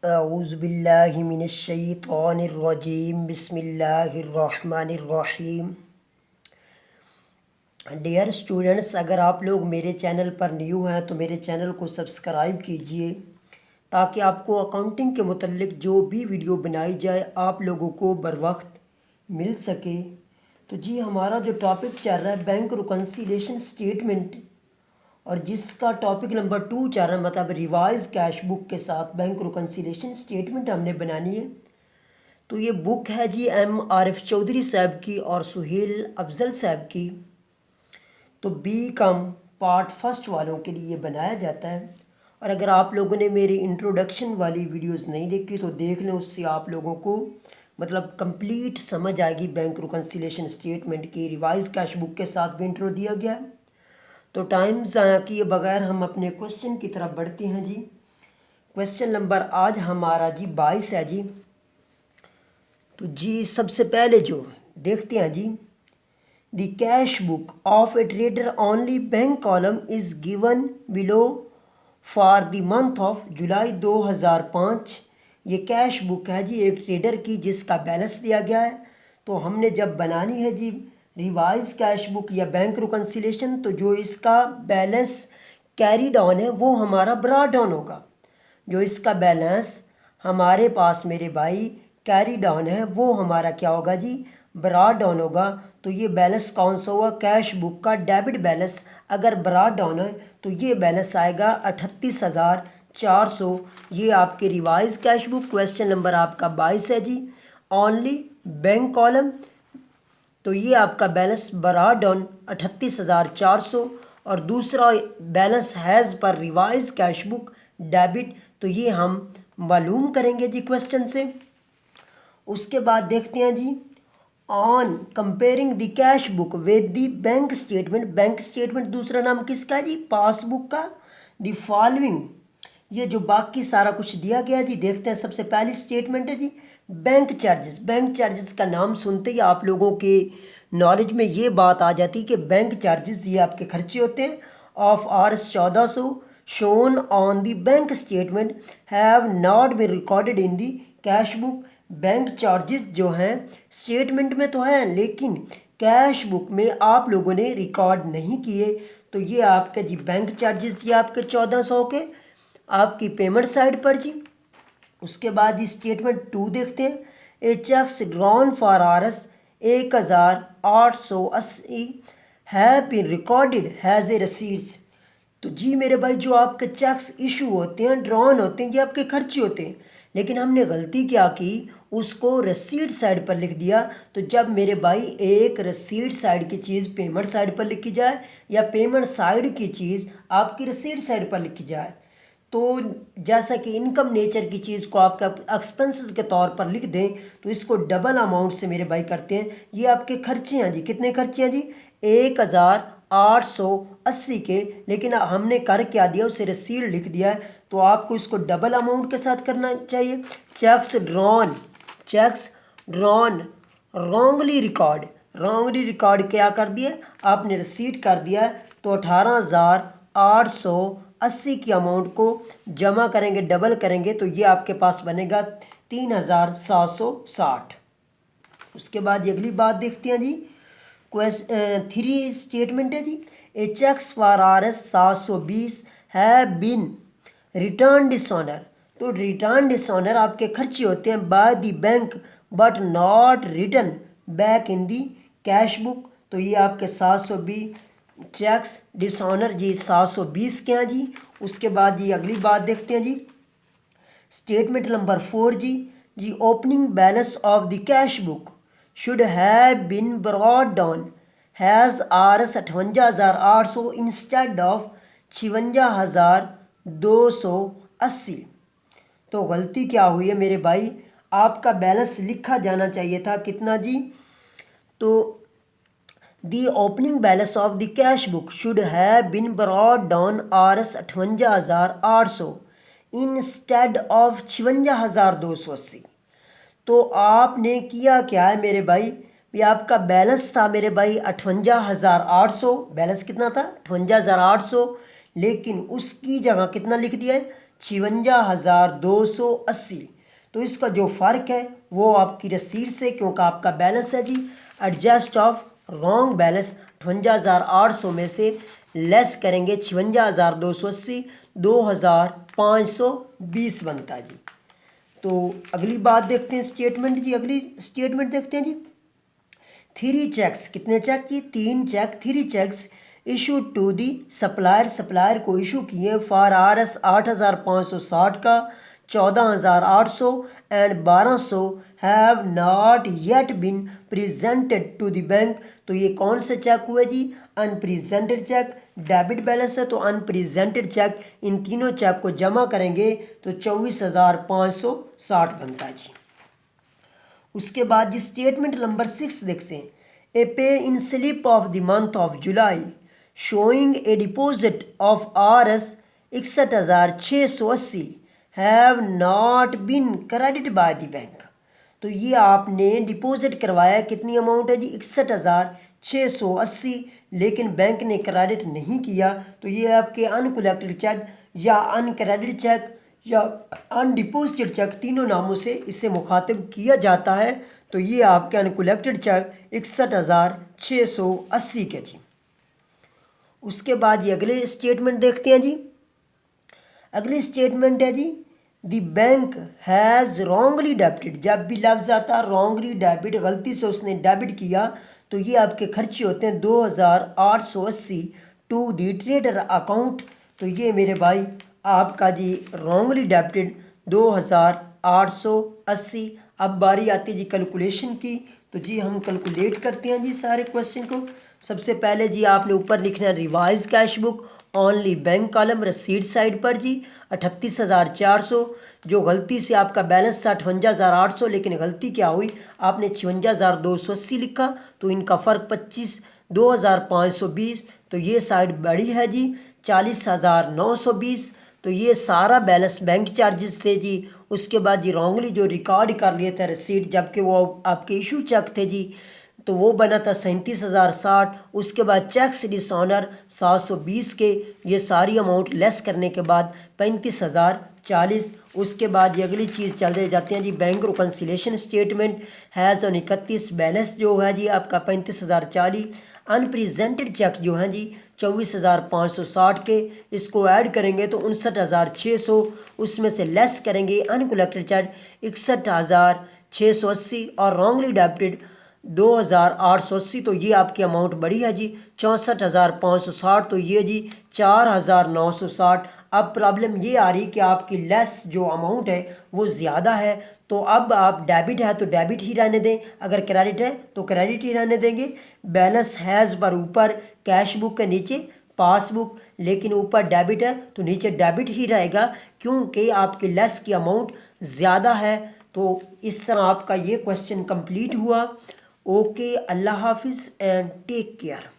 औज़ुबिल्लाहि मिनश्शैतानिर्रजीम बिस्मिल्लाहिर्रहमानिर्रहीम। Dear students, अगर आप लोग मेरे चैनल पर न्यू हैं तो मेरे चैनल को सब्सक्राइब कीजिए ताकि आपको अकाउंटिंग के मुतल्लिक जो भी वीडियो बनाई जाए आप लोगों को बर वक्त मिल सके। तो जी, हमारा जो टॉपिक चल रहा है बैंक रिकन्सिलिएशन स्टेटमेंट, और जिसका टॉपिक नंबर 2 चल रहा है, मतलब रिवाइज कैश बुक के साथ बैंक रिकन्सिलिएशन स्टेटमेंट हमने बनानी है। तो ये बुक है जी M.R.F. चौधरी साहब की और सुहेल अफजल साहब की। तो बी कम पार्ट फर्स्ट वालों के लिए बनाया जाता है। और अगर आप लोगों ने मेरी इंट्रोडक्शन वाली वीडियोस नहीं देखी तो देख लें, उससे आप लोगों को मतलब कंप्लीट समझ आएगी। बैंक रिकन्सिलिएशन स्टेटमेंट की रिवाइज कैश बुक के साथ भी इंट्रो दिया गया है। तो टाइम ज़ाया किए बगैर हम अपने क्वेश्चन की तरफ बढ़ते हैं जी। क्वेश्चन नंबर आज हमारा जी 22 है जी। तो जी सबसे पहले जो देखते हैं जी, the cash book of a trader only bank column is given below for the month of July 2005। ये कैश बुक है जी एक ट्रेडर की जिसका बैलेंस दिया गया है। तो हमने जब बनानी है जी रिवाइज कैश बुक या बैंक रिकन्सिलिएशन, तो जो इसका बैलेंस कैरीड ऑन है वो हमारा ब्रॉट डाउन होगा। जो इसका बैलेंस हमारे पास मेरे भाई कैरी डाउन है वो हमारा क्या होगा जी, ब्रॉट डाउन होगा। तो ये बैलेंस कौन सा हुआ, कैश बुक का डेबिट बैलेंस अगर ब्रॉट डाउन है तो ये बैलेंस आएगा 38,400। ये आपके revise cash book question number आपका 22 है जी। ओनली बैंक कॉलम, तो ये आपका बैलेंस ब्रॉट डाउन 38,400। और दूसरा बैलेंस हैज़ पर रिवाइज कैश बुक डेबिट, तो ये हम मालूम करेंगे जी क्वेश्चन से। उसके बाद देखते हैं जी, on comparing the cash book with the bank statement. Bank statement दूसरा नाम किसका है जी, पासबुक का। द फॉलोइंग, ये जो बाकी सारा कुछ दिया गया जी, देखते हैं। सबसे पहली स्टेटमेंट है जी बैंक चार्जेस। बैंक चार्जेस का नाम सुनते ही आप लोगों के नॉलेज में ये बात आ जाती है कि बैंक चार्जेस ये आपके खर्चे होते हैं। Of Rs 1400 shown on the bank statement have not been recorded in the cash book. Bank charges जो हैं स्टेटमेंट में तो हैं लेकिन कैश बुक में आप लोगों ने रिकॉर्ड नहीं किए। तो ये आपके जी बैंक चार्जेस ये आपके 1400 के आपकी पेमेंट साइड पर जी। उसके बाद ये स्टेटमेंट 2 देखते हैं। A cheques drawn for Rs 1880 have been recorded has a receipts. तो जी मेरे भाई, जो आपके चेक्स इशू होते हैं, ड्रॉन होते हैं, ये आपके खर्चे होते हैं, लेकिन हमने गलती क्या की, उसको रसीट साइड पर लिख दिया। तो जब मेरे भाई एक रसीट साइड की चीज़ पेमेंट साइड पर लिखी जाए या पेमेंट साइड की चीज़ आपकी रसीट साइड पर लिखी जाए, तो जैसा कि इनकम नेचर की चीज़ को आपका एक्सपेंसेस के तौर पर लिख दें तो इसको डबल अमाउंट से मेरे भाई करते हैं। ये आपके खर्चे हैं जी, कितने खर्चे हैं जी, 1880 के, लेकिन हमने कर क्या दिया, उसे रसीद लिख दिया है। तो आपको इसको डबल अमाउंट के साथ करना चाहिए। चेक्स ड्रॉन रॉन्गली रिकॉर्ड क्या कर दिया, आपने रसीद कर दिया है। तो 18,880 की अमाउंट को जमा करेंगे, डबल करेंगे, तो ये आपके पास बनेगा 3,760। उसके बाद ये अगली बात देखते हैं जी। 3 स्टेटमेंट है जी। A cheques for Rs 720 have been return dishonour. तो रिटर्न डिसऑनर आपके खर्चे होते हैं by the bank but not return back in the cash book. तो ये आपके 720 चेक्स डिसऑनर जी 720 के हैं जी। उसके बाद ये अगली बात देखते हैं जी। स्टेटमेंट नंबर 4 जी opening balance of the cash book should have been brought down has Rs 58,800 instead of 56,280। तो गलती क्या हुई है मेरे भाई, आपका बैलेंस लिखा जाना चाहिए था कितना जी, तो the opening balance of the cash book should have been brought down Rs 58,800 instead of 56,280। तो आपने किया क्या है मेरे भाई, ये आपका बैलेंस था मेरे भाई 58,800, बैलेंस कितना था 58,800, लेकिन उसकी जगह कितना लिख दिया है 52,280। तो इसका जो फ़र्क है वो आपकी रसीद से, क्योंकि आपका बैलेंस है जी एडजस्ट ऑफ रॉन्ग बैलेंस 58,800 में से लेस करेंगे 56,280, 2,520 बनता है जी। तो अगली बात देखते हैं स्टेटमेंट जी। अगली स्टेटमेंट देखते हैं जी। 3 चेक्स, कितने चेक जी? 3 cheque, 3 cheques issue to the supplier, supplier को इशू किए फॉर RS 8,560 का, 14,800 and 1,200 have not yet been presented to the bank. तो ये कौन से चेक हुए जी? Unpresented cheque. डेबिट बैलेंस है तो अनप्रेजेंटेड चेक, इन तीनों चेक को जमा करेंगे तो 24,560 बनता है जी। उसके बाद जी स्टेटमेंट नंबर 6 देखते हैं। A pay in slip of the month of July showing a deposit of RS 61,680 have not been credit by the bank. तो ये आपने डिपॉजिट करवाया, कितनी अमाउंट है जी? 61,680, लेकिन बैंक ने क्रेडिट नहीं किया। तो ये आपके अनकलेक्टेड चेक या अनक्रेडिट चेक या अनडिपोजिटेड चेक, तीनों नामों से इससे मुखातिब किया जाता है। तो ये आपके अनकलेक्टेड चेक 61,680 के जी। उसके बाद ये अगले स्टेटमेंट देखते हैं जी। अगली स्टेटमेंट है जी the bank has wrongly debited. जब भी लफ्ज़ आता है रॉन्गली डेबिट, गलती से उसने डेबिट किया, तो ये आपके खर्चे होते हैं 2,880 टू दी ट्रेडर अकाउंट। तो ये मेरे भाई आपका जी रॉन्गली डेबिटेड 2,880। अब बारी आती है जी कैलकुलेशन की। तो जी हम कैलकुलेट करते हैं जी सारे क्वेश्चन को। सबसे पहले जी आपने ऊपर लिखना है revise cash book only bank column रसीद साइड पर जी 38,400। जो गलती से आपका बैलेंस था 58,800, लेकिन गलती क्या हुई, आपने 56,280 लिखा, तो इनका फ़र्क 2,520। तो ये साइड बड़ी है जी 40,920। तो ये सारा बैलेंस बैंक चार्जेस थे जी। उसके बाद जी रॉन्गली जो रिकॉर्ड कर लिए थे रसीद, जबकि वो आपके इशू चेक थे जी, तो वो बना था 37,060। उसके बाद चेक्स डिसऑनर 720 के, ये सारी अमाउंट लेस करने के बाद 35,040। उसके बाद ये अगली चीज़ चलते जाते हैं जी bank reconciliation statement has on 31 balance जो है जी आपका 35,040। अनप्रेजेंटेड चेक जो हैं जी 24,560 के, इसको ऐड करेंगे तो 59,600, उसमें से लेस करेंगे अनकलेक्टेड चेक 61,680 और रॉन्गली डेबिटेड 2,880। तो ये आपकी अमाउंट बड़ी है जी 64,560। तो ये जी 4,960। अब प्रॉब्लम ये आ रही कि आपकी लेस जो अमाउंट है वो ज़्यादा है, तो अब आप डेबिट है तो डेबिट ही रहने दें, अगर क्रेडिट है तो क्रेडिट ही रहने देंगे। बैलेंस हैज़ पर ऊपर, कैश बुक के नीचे पासबुक, लेकिन ऊपर डेबिट है तो नीचे डेबिट ही रहेगा, क्योंकि आपकी लेस की अमाउंट ज़्यादा है। तो इस तरह आपका ये क्वेश्चन कंप्लीट हुआ। ओके, अल्लाह हाफिज़ एंड टेक केयर।